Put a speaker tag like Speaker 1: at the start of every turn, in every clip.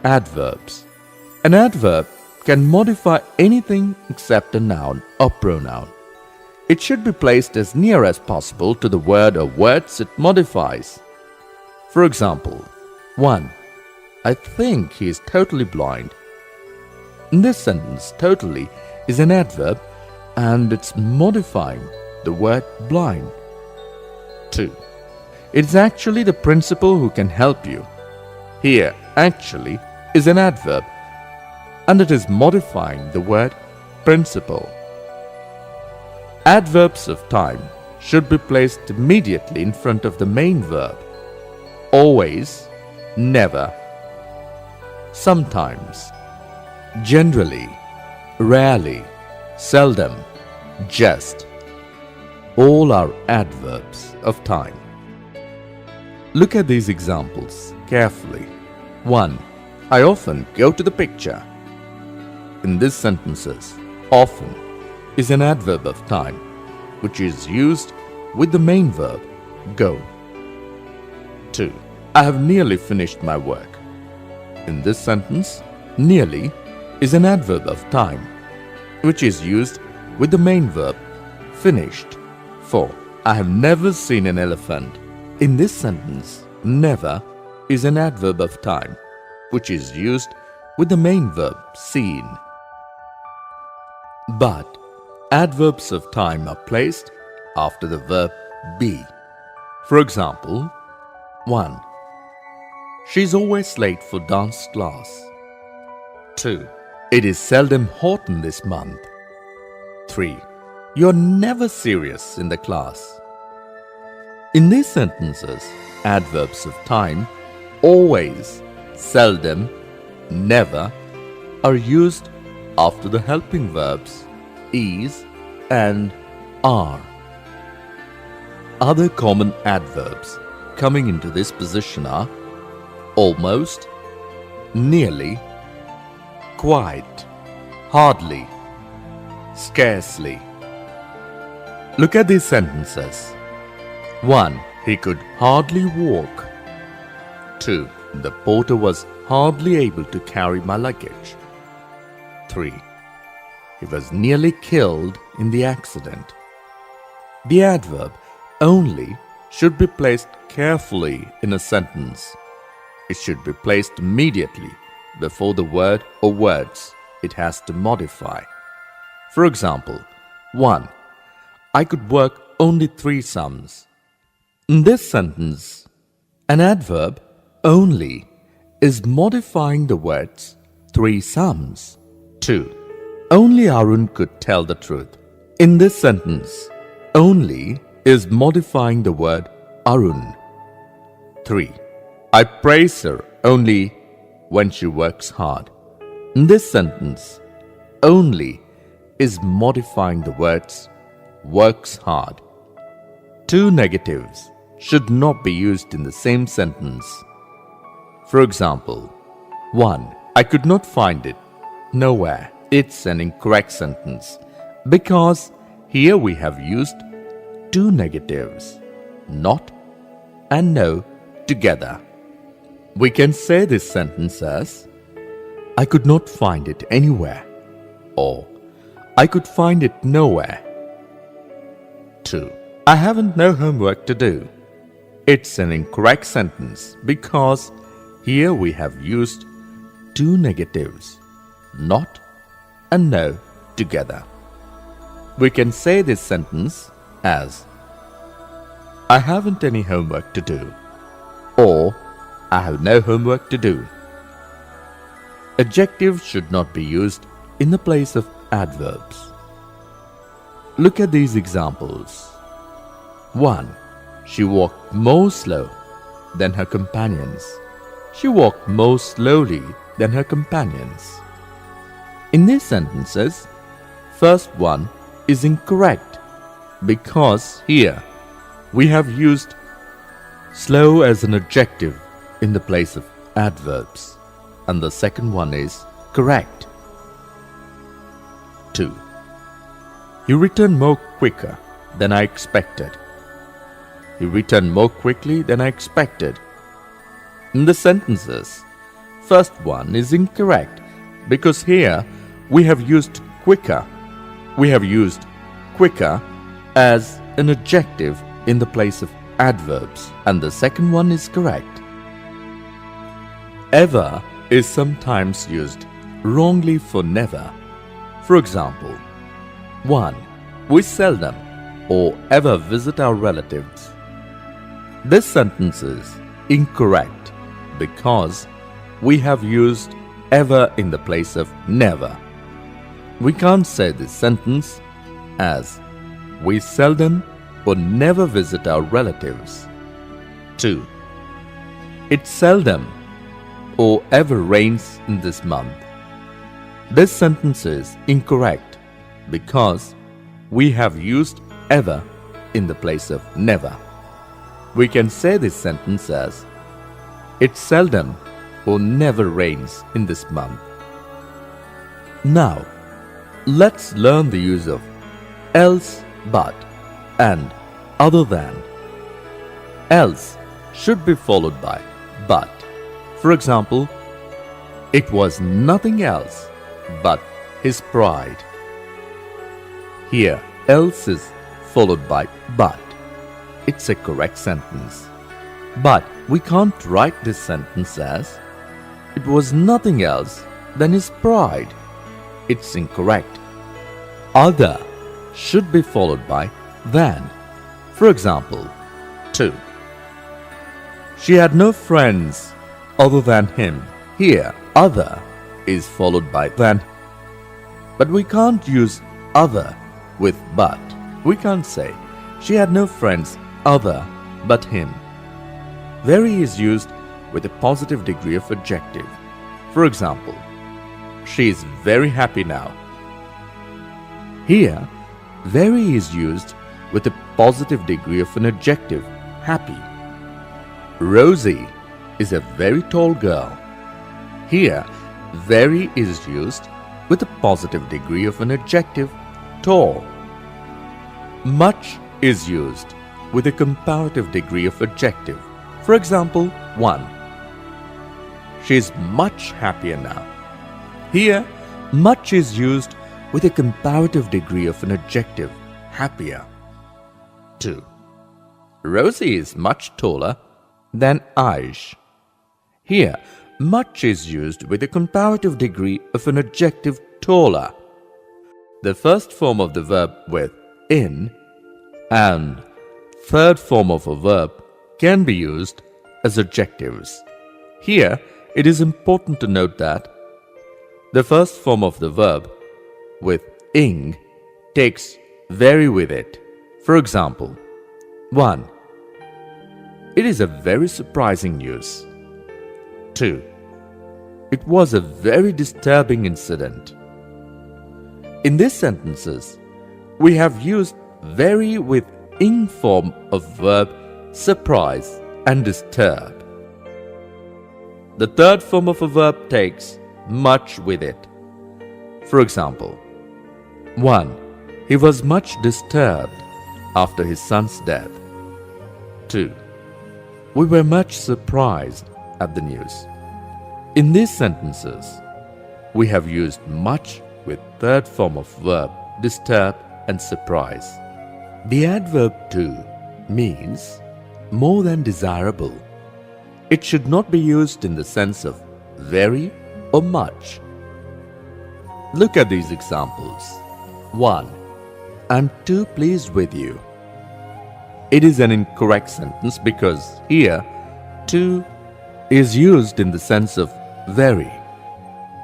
Speaker 1: Adverbs. An adverb can modify anything except a noun or pronoun. It should be placed as near as possible to the word or words it modifies. For example, 1. I think he is totally blind. In this sentence, totally is an adverb and it's modifying the word blind. 2. It's actually the principal who can help you. Here, actually is an adverb and it is modifying the word principal. Adverbs of time should be placed immediately in front of the main verb. Always, never, sometimes, generally, rarely, seldom, just. All are adverbs of time. Look at these examples carefully. 1. I often go to the picture. In these sentences, often is an adverb of time, which is used with the main verb, go. 2. I have nearly finished my work. In this sentence, nearly is an adverb of time, which is used with the main verb, finished. 4. I have never seen an elephant. In this sentence, never is an adverb of time, which is used with the main verb, seen. But adverbs of time are placed after the verb be. For example, 1. She's always late for dance class. 2. It is seldom hot in this month. 3. You're never serious in the class. In these sentences, adverbs of time, always, seldom, never, are used after the helping verbs is and are. Other common adverbs coming into this position are almost, nearly, quite, hardly, scarcely. Look at these sentences. 1. He could hardly walk. 2. The porter was hardly able to carry my luggage. 3. He was nearly killed in the accident. The adverb only should be placed carefully in a sentence. It should be placed immediately before the word or words it has to modify. For example, 1. I could work only 3 sums. In this sentence, an adverb only is modifying the words 3 sums. 2. Only Arun could tell the truth. In this sentence, only is modifying the word Arun. 3. I praise her only when she works hard. In this sentence, only is modifying the words works hard. 2 negatives should not be used in the same sentence. For example, 1. I could not find it. Nowhere. It's an incorrect sentence because here we have used 2 negatives, not and no together. We can say this sentence as I could not find it anywhere or I could find it nowhere. 2. I haven't no homework to do. It's an incorrect sentence because here we have used 2 negatives, not and no together. We can say this sentence as I haven't any homework to do or I have no homework to do. Adjectives should not be used in the place of adverbs. Look at these examples. 1. She walked more slow than her companions. She walked more slowly than her companions. In these sentences, first one is incorrect because here we have used slow as an adjective in the place of adverbs, and the second one is correct. 2. He returned more quicker than I expected. He returned more quickly than I expected. In the sentences, first one is incorrect because here we have used quicker. We have used quicker as an adjective in the place of adverbs, and the second one is correct. Ever is sometimes used wrongly for never. For example, 1. We seldom or ever visit our relatives. This sentence is incorrect because we have used ever in the place of never. We can't say this sentence as we seldom or never visit our relatives. 2. It seldom or ever rains in this month. This sentence is incorrect because we have used ever in the place of never. We can say this sentence as it seldom or never rains in this month. Now, let's learn the use of else, but, and other than. Else should be followed by but. For example, it was nothing else but his pride. Here, else is followed by but. It's a correct sentence. But we can't write this sentence as it was nothing else than his pride. It's incorrect. Other should be followed by than. For example, 2. She had no friends other than him. Here, other is followed by than. But we can't use other with but. We can't say she had no friends other but him. Very is used with a positive degree of adjective. For example, she is very happy now. Here, very is used with a positive degree of an adjective, happy. Rosie is a very tall girl. Here, very is used with a positive degree of an adjective, tall. Much is used with a comparative degree of adjective. For example, 1. She is much happier now. Here, much is used with a comparative degree of an adjective, happier. 2. Rosie is much taller than Aish. Here, much is used with a comparative degree of an adjective, taller. The first form of the verb with in and third form of a verb can be used as adjectives. Here, it is important to note that the first form of the verb with ing takes very with it. For example, 1. It is a very surprising news. 2. It was a very disturbing incident. In these sentences, we have used very with ing form of verb surprise and disturb. The third form of a verb takes much with it. For example, 1. He was much disturbed after his son's death. 2. We were much surprised at the news. In these sentences, we have used much with third form of verb disturb and surprise. The adverb to means more than desirable. It should not be used in the sense of very or much. Look at these examples. 1. I'm too pleased with you. It is an incorrect sentence because here, too is used in the sense of very.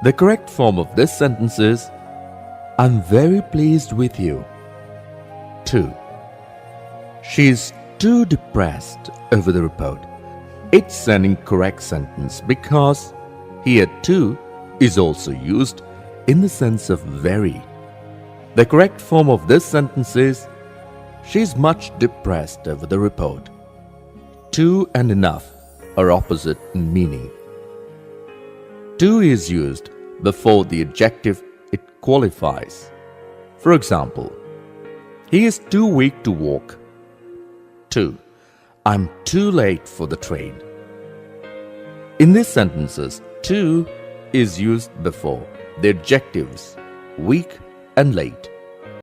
Speaker 1: The correct form of this sentence is, I'm very pleased with you. 2. She is too depressed over the report. It's an incorrect sentence because here too is also used in the sense of very. The correct form of this sentence is, she is much depressed over the report. Too and enough are opposite in meaning. Too is used before the adjective it qualifies. For example, he is too weak to walk. 2. I'm too late for the train. In these sentences, to is used before the adjectives weak and late.